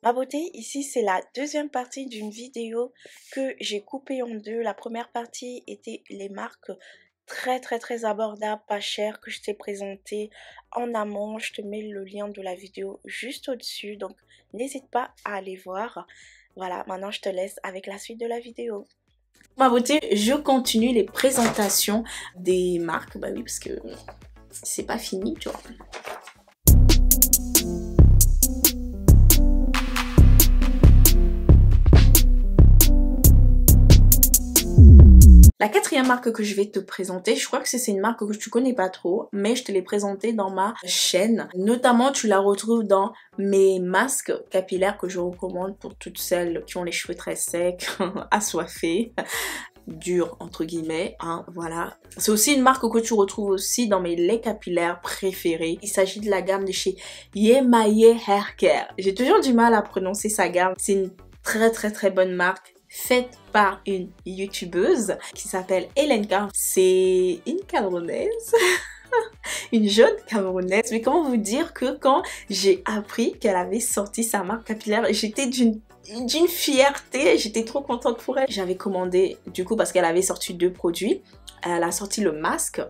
Ma beauté, ici c'est la deuxième partie d'une vidéo que j'ai coupée en deux. La première partie était les marques très abordables, pas chères que je t'ai présentées en amont. Je te mets le lien de la vidéo juste au-dessus, donc n'hésite pas à aller voir. Voilà, maintenant je te laisse avec la suite de la vidéo. Ma beauté, je continue les présentations des marques, bah oui parce que c'est pas fini, tu vois. La quatrième marque que je vais te présenter, je crois que c'est une marque que tu connais pas trop, mais je te l'ai présentée dans ma chaîne. Notamment, tu la retrouves dans mes masques capillaires que je recommande pour toutes celles qui ont les cheveux très secs, assoiffés, durs entre guillemets, hein, voilà. C'est aussi une marque que tu retrouves aussi dans mes laits capillaires préférés. Il s'agit de la gamme de chez Yemaye Hair Care. J'ai toujours du mal à prononcer sa gamme. C'est une très bonne marque, faite par une youtubeuse qui s'appelle Elenka. C'est une Camerounaise. Une jeune Camerounaise. Mais comment vous dire que quand j'ai appris qu'elle avait sorti sa marque capillaire, j'étais d'une fierté, j'étais trop contente pour elle. J'avais commandé du coup parce qu'elle avait sorti deux produits. Elle a sorti le masque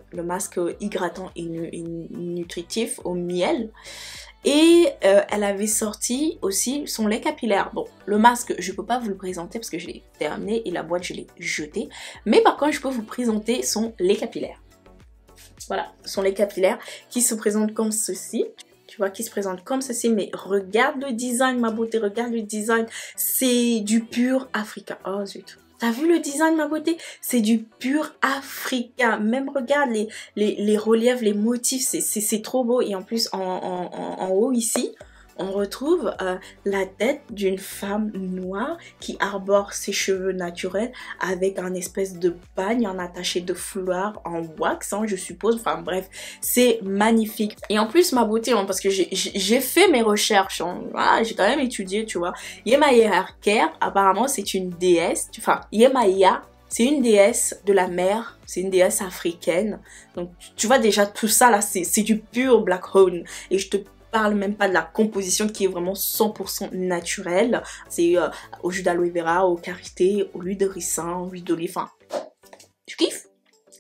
hydratant et nutritif au miel. Et elle avait sorti aussi son lait capillaire. Bon, le masque, je peux pas vous le présenter parce que je l'ai terminé et la boîte, je l'ai jetée. Mais par contre, je peux vous présenter son lait capillaire. Voilà, son lait capillaire qui se présente comme ceci. Tu vois, qui se présente comme ceci. Mais regarde le design, ma beauté, regarde le design. C'est du pur Africa. Oh zut. T'as vu le design, ma beauté? C'est du pur Africa. Même regarde les reliefs, les motifs, c'est trop beau. Et en plus, en haut ici, on retrouve la tête d'une femme noire qui arbore ses cheveux naturels avec un espèce de pagne en attaché de fleurs en wax, hein, je suppose. Enfin bref, c'est magnifique. Et en plus, ma beauté, hein, parce que j'ai fait mes recherches, hein, voilà, j'ai quand même étudié, tu vois. Yemaye Hair Care, apparemment, c'est une déesse. Enfin, Yemaya, c'est une déesse de la mer, c'est une déesse africaine. Donc, tu vois déjà tout ça là, c'est du pur Black Hole. Et je te parle même pas de la composition qui est vraiment 100% naturelle. C'est au jus d'aloe vera, au karité, au huile de ricin, au huile d'olive. Enfin, je kiffe.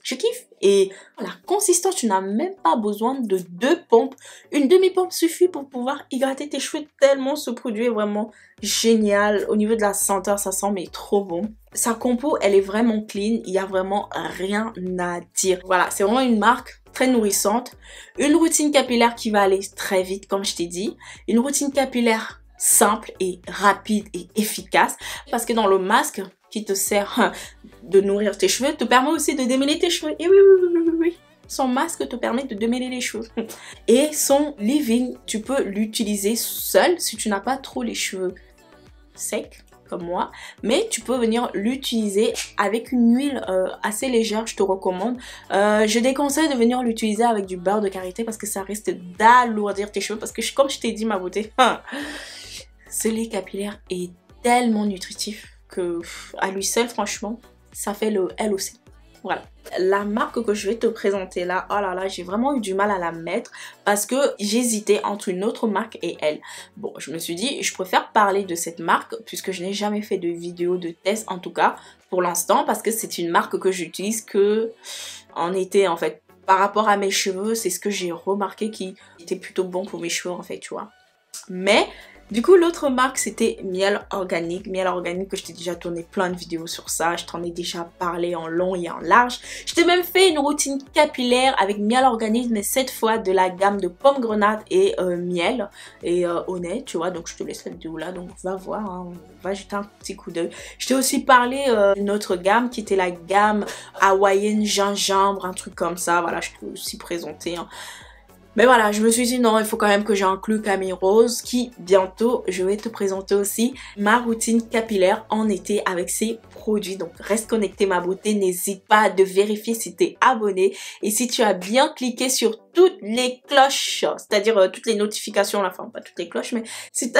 Je kiffe. Et la consistance, tu n'as même pas besoin de deux pompes. Une demi-pompe suffit pour pouvoir hydrater tes cheveux tellement ce produit est vraiment génial. Au niveau de la senteur, ça sent mais trop bon. Sa compo, elle est vraiment clean. Il n'y a vraiment rien à dire. Voilà, c'est vraiment une marque très nourrissante. Une routine capillaire qui va aller très vite, comme je t'ai dit. Une routine capillaire simple et rapide et efficace. Parce que dans le masque qui te sert de nourrir tes cheveux, te permet aussi de démêler tes cheveux. Et oui. Son masque te permet de démêler les cheveux. Et son leave-in, tu peux l'utiliser seul si tu n'as pas trop les cheveux secs comme moi, mais tu peux venir l'utiliser avec une huile assez légère, je te recommande. Je déconseille de venir l'utiliser avec du beurre de karité parce que ça risque d'alourdir tes cheveux, parce que comme je t'ai dit, ma beauté, ce lait capillaire est tellement nutritif que à lui seul, franchement, ça fait le LOC. Voilà. La marque que je vais te présenter là, oh là là, j'ai vraiment eu du mal à la mettre parce que j'hésitais entre une autre marque et elle. Bon, je me suis dit, je préfère parler de cette marque puisque je n'ai jamais fait de vidéo de test, en tout cas pour l'instant, parce que c'est une marque que j'utilise que en été en fait. Par rapport à mes cheveux, c'est ce que j'ai remarqué qui était plutôt bon pour mes cheveux en fait, tu vois. Mais du coup, l'autre marque, c'était Miel Organique. Miel Organique, que je t'ai déjà tourné plein de vidéos sur ça. Je t'en ai déjà parlé en long et en large. Je t'ai même fait une routine capillaire avec Miel Organique, mais cette fois de la gamme de pomme grenade et miel. Et honnête, tu vois. Donc, je te laisse la vidéo là. Donc, va voir, hein, va jeter un petit coup d'œil. Je t'ai aussi parlé d'une autre gamme qui était la gamme hawaïenne gingembre, un truc comme ça. Voilà, je peux aussi présenter, hein. Mais voilà, je me suis dit non, il faut quand même que j'inclue Camille Rose qui bientôt je vais te présenter aussi ma routine capillaire en été avec ses produits. Donc reste connecté ma beauté, n'hésite pas de vérifier si tu es abonné et si tu as bien cliqué sur toutes les cloches, c'est-à-dire toutes les notifications, enfin pas toutes les cloches, mais si tu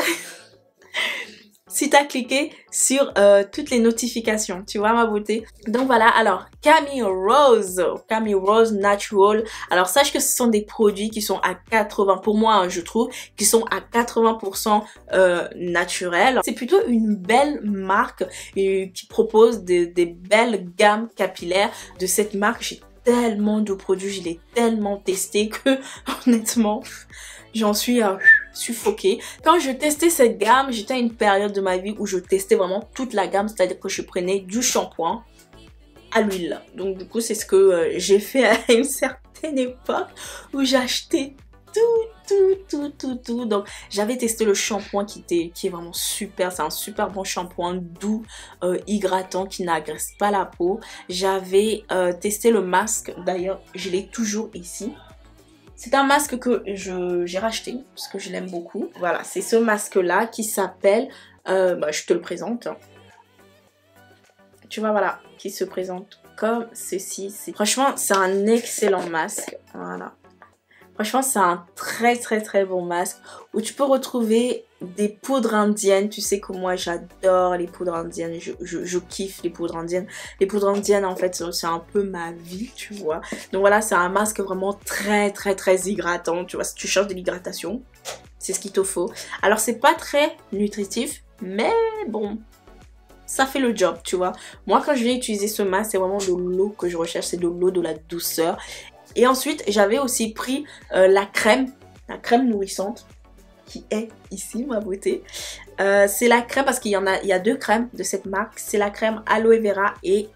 si tu as cliqué sur toutes les notifications, tu vois ma beauté. Donc voilà, alors Camille Rose Natural. Alors sache que ce sont des produits qui sont à 80, pour moi hein, je trouve, qui sont à 80% naturels. C'est plutôt une belle marque qui propose des belles gammes capillaires. De cette marque, j'ai tellement de produits, je l'ai tellement testé que honnêtement, j'en suis suffoquée. Quand je testais cette gamme, j'étais à une période de ma vie où je testais vraiment toute la gamme, c'est-à-dire que je prenais du shampoing à l'huile. Donc du coup, c'est ce que j'ai fait à une certaine époque où j'achetais tout. Donc j'avais testé le shampoing qui est vraiment super, c'est un super bon shampoing doux, hydratant, qui n'agresse pas la peau. J'avais testé le masque, d'ailleurs je l'ai toujours ici. C'est un masque que j'ai racheté parce que je l'aime beaucoup. Voilà, c'est ce masque là qui s'appelle, je te le présente. Tu vois, voilà, qui se présente comme ceci. Franchement, c'est un excellent masque. Voilà. Franchement, c'est un très bon masque où tu peux retrouver des poudres indiennes. Tu sais que moi, j'adore les poudres indiennes. Je kiffe les poudres indiennes. Les poudres indiennes, en fait, c'est un peu ma vie, tu vois. Donc voilà, c'est un masque vraiment très hydratant. Tu vois, si tu cherches de l'hydratation, c'est ce qu'il te faut. Alors, c'est pas très nutritif, mais bon, ça fait le job, tu vois. Moi, quand je vais utiliser ce masque, c'est vraiment de l'eau que je recherche. C'est de l'eau, de la douceur. Et ensuite, j'avais aussi pris la crème nourrissante qui est ici, ma beauté. C'est la crème, parce qu'il y a deux crèmes de cette marque. C'est la crème aloe vera et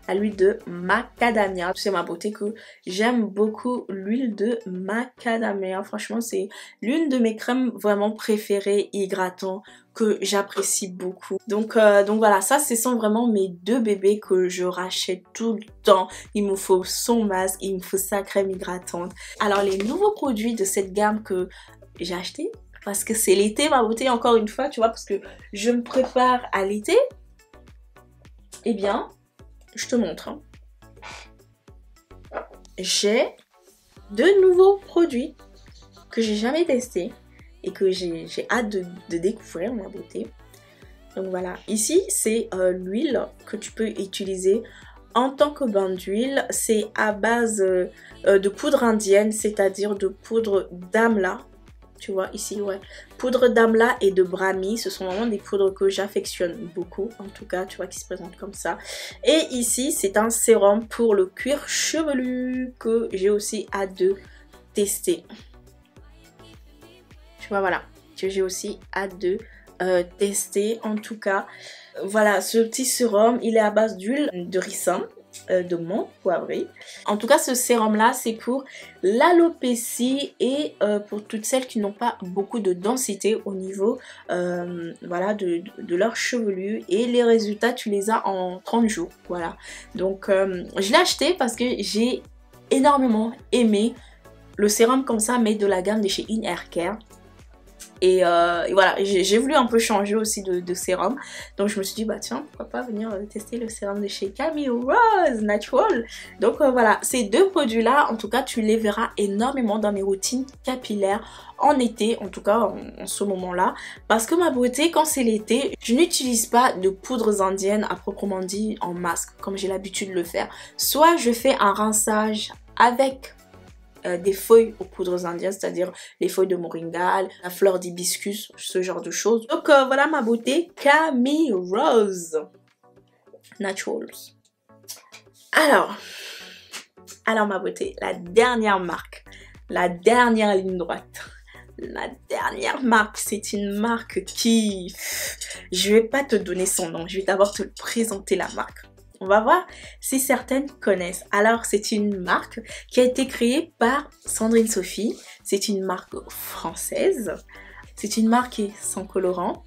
à l'huile de macadamia. C'est ma beauté que j'aime beaucoup l'huile de macadamia. Franchement, c'est l'une de mes crèmes vraiment préférées, hydratantes, que j'apprécie beaucoup. Donc voilà, ça ce sont vraiment mes deux bébés que je rachète tout le temps. Il me faut son masque, il me faut sa crème hydratante. Alors les nouveaux produits de cette gamme que j'ai acheté, parce que c'est l'été ma beauté, encore une fois, tu vois, parce que je me prépare à l'été. Eh bien, je te montre. Hein. J'ai deux nouveaux produits que j'ai jamais testés et que j'ai hâte de découvrir, ma beauté. Donc voilà, ici c'est l'huile que tu peux utiliser en tant que bain d'huile. C'est à base de poudre indienne, c'est-à-dire de poudre d'amla. Tu vois ici, ouais. Poudre d'amla et de brahmi, ce sont vraiment des poudres que j'affectionne beaucoup. En tout cas, tu vois, qui se présentent comme ça. Et ici, c'est un sérum pour le cuir chevelu que j'ai aussi hâte de tester. Tu vois, voilà, que j'ai aussi hâte de tester. En tout cas, voilà, ce petit sérum, il est à base d'huile de ricin, de menthe poivrée. En tout cas, ce sérum là, c'est pour l'alopécie et pour toutes celles qui n'ont pas beaucoup de densité au niveau voilà, de leur chevelu. Et les résultats, tu les as en 30 jours. Voilà. Donc, je l'ai acheté parce que j'ai énormément aimé le sérum comme ça, mais de la gamme de chez In Hair Care. Et voilà, j'ai voulu un peu changer aussi de sérum. Donc je me suis dit, bah tiens, pourquoi pas venir tester le sérum de chez Camille Rose Natural. Donc voilà, ces deux produits-là, en tout cas, tu les verras énormément dans mes routines capillaires en été, en tout cas en ce moment-là. Parce que ma beauté, quand c'est l'été, je n'utilise pas de poudres indiennes à proprement dit en masque, comme j'ai l'habitude de le faire. Soit je fais un rinçage avec des feuilles aux poudres indiennes, c'est-à-dire les feuilles de moringa, la fleur d'hibiscus, ce genre de choses. Donc voilà ma beauté, Camille Rose Naturals. Alors ma beauté, la dernière marque, la dernière ligne droite. La dernière marque, c'est une marque qui... Je vais pas te donner son nom, je vais d'abord te présenter la marque. On va voir si certaines connaissent. Alors, c'est une marque qui a été créée par Sandrine Sophie. C'est une marque française. C'est une marque qui est sans colorant,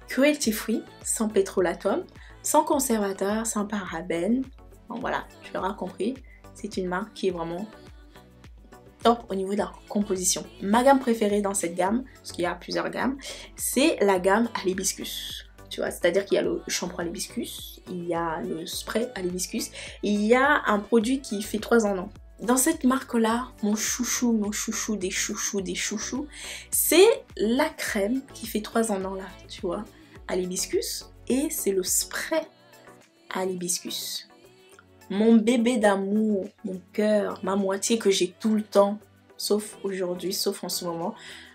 cruelty free, sans pétrolatum, sans conservateur, sans parabènes. Bon, voilà, tu l'auras compris. C'est une marque qui est vraiment top au niveau de la composition. Ma gamme préférée dans cette gamme, parce qu'il y a plusieurs gammes, c'est la gamme à l'hibiscus. Tu vois, c'est-à-dire qu'il y a le shampoing à l'hibiscus, il y a le spray à l'hibiscus, il y a un produit qui fait 3 en 1. Dans cette marque-là, mon chouchou des chouchous, c'est la crème qui fait 3 en 1 là, tu vois. à l'hibiscus et c'est le spray à l'hibiscus. Mon bébé d'amour, mon cœur, ma moitié que j'ai tout le temps, sauf aujourd'hui, sauf en ce moment,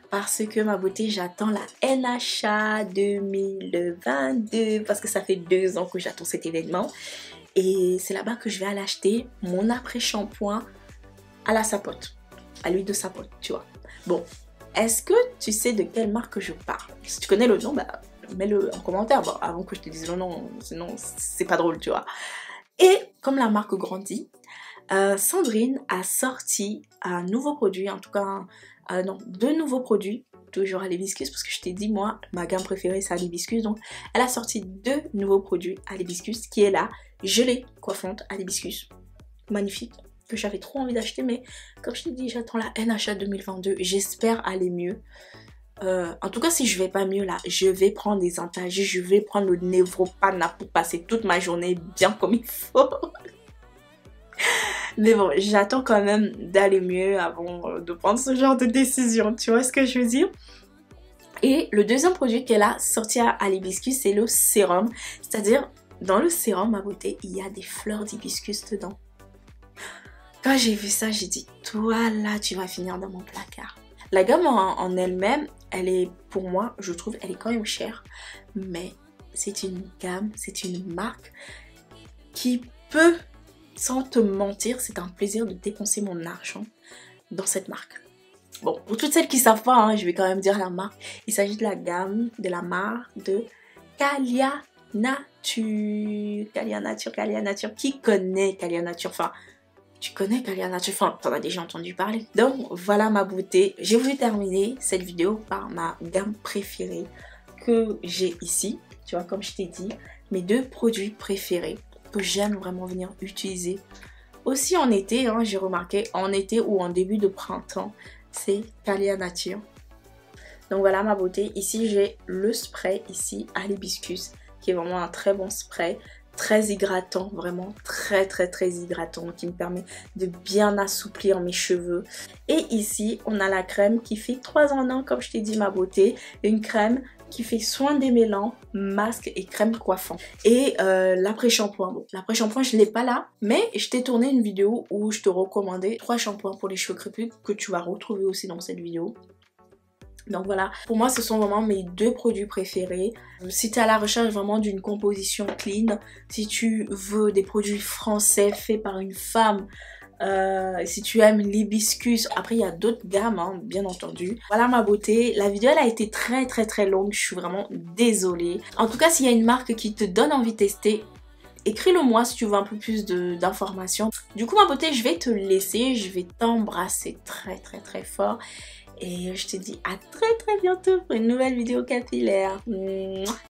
parce que ma beauté, j'attends la NHA 2022, parce que ça fait 2 ans que j'attends cet événement. Et c'est là-bas que je vais aller acheter mon après-shampoing à la sapote, à l'huile de sapote, tu vois. Bon, est-ce que tu sais de quelle marque je parle? Si tu connais le nom, bah, mets-le en commentaire, bon, avant que je te dise le nom, sinon c'est pas drôle, tu vois. Et comme la marque grandit, Sandrine a sorti un nouveau produit, en tout cas, non, 2 nouveaux produits, toujours à l'hibiscus, parce que je t'ai dit, moi, ma gamme préférée, c'est à l'hibiscus. Donc, elle a sorti 2 nouveaux produits à l'hibiscus, qui est la gelée coiffante à l'hibiscus. Magnifique, que j'avais trop envie d'acheter, mais comme je t'ai dit, j'attends la NHA 2022. J'espère aller mieux. En tout cas, si je vais pas mieux là, je vais prendre des antalgiques, je vais prendre le Nevropana pour passer toute ma journée bien comme il faut. Mais bon, j'attends quand même d'aller mieux avant de prendre ce genre de décision, tu vois ce que je veux dire? Et le deuxième produit qu'elle a sorti à l'hibiscus, c'est le sérum. C'est-à-dire, dans le sérum, ma beauté, il y a des fleurs d'hibiscus dedans. Quand j'ai vu ça, j'ai dit, toi là, tu vas finir dans mon placard. La gamme en elle-même, elle est, pour moi, je trouve, elle est quand même chère. Mais c'est une gamme, c'est une marque qui peut, sans te mentir, c'est un plaisir de dépenser mon argent dans cette marque. Bon, pour toutes celles qui savent pas, hein, je vais quand même dire la marque. Il s'agit de la gamme, de la marque de Calia Nature. Calia Nature, Calia Nature. Qui connaît Calia Nature? Enfin, tu connais Calia Nature, enfin, t'en as déjà entendu parler. Donc, voilà ma beauté. J'ai voulu terminer cette vidéo par ma gamme préférée que j'ai ici. Tu vois, comme je t'ai dit, mes 2 produits préférés que j'aime vraiment venir utiliser. Aussi en été, hein, j'ai remarqué, en été ou en début de printemps, c'est Calia Nature. Donc voilà ma beauté. Ici, j'ai le spray ici à l'hibiscus, qui est vraiment un très bon spray. Très hydratant, vraiment très hydratant, qui me permet de bien assouplir mes cheveux. Et ici, on a la crème qui fait 3 en 1, comme je t'ai dit ma beauté. Une crème qui fait soin démêlant, masque et crème coiffant. Et l'après-shampoing. Bon, l'après-shampoing, je ne l'ai pas là, mais je t'ai tourné une vidéo où je te recommandais 3 shampoings pour les cheveux crépus que tu vas retrouver aussi dans cette vidéo. Donc voilà, pour moi ce sont vraiment mes 2 produits préférés. Si tu es à la recherche vraiment d'une composition clean, si tu veux des produits français faits par une femme, si tu aimes l'hibiscus, après il y a d'autres gammes hein, bien entendu. Voilà ma beauté, la vidéo elle a été très longue, je suis vraiment désolée. En tout cas s'il y a une marque qui te donne envie de tester, écris-le moi si tu veux un peu plus d'informations. Du coup ma beauté, je vais te laisser, je vais t'embrasser très fort. Et je te dis à très bientôt pour une nouvelle vidéo capillaire.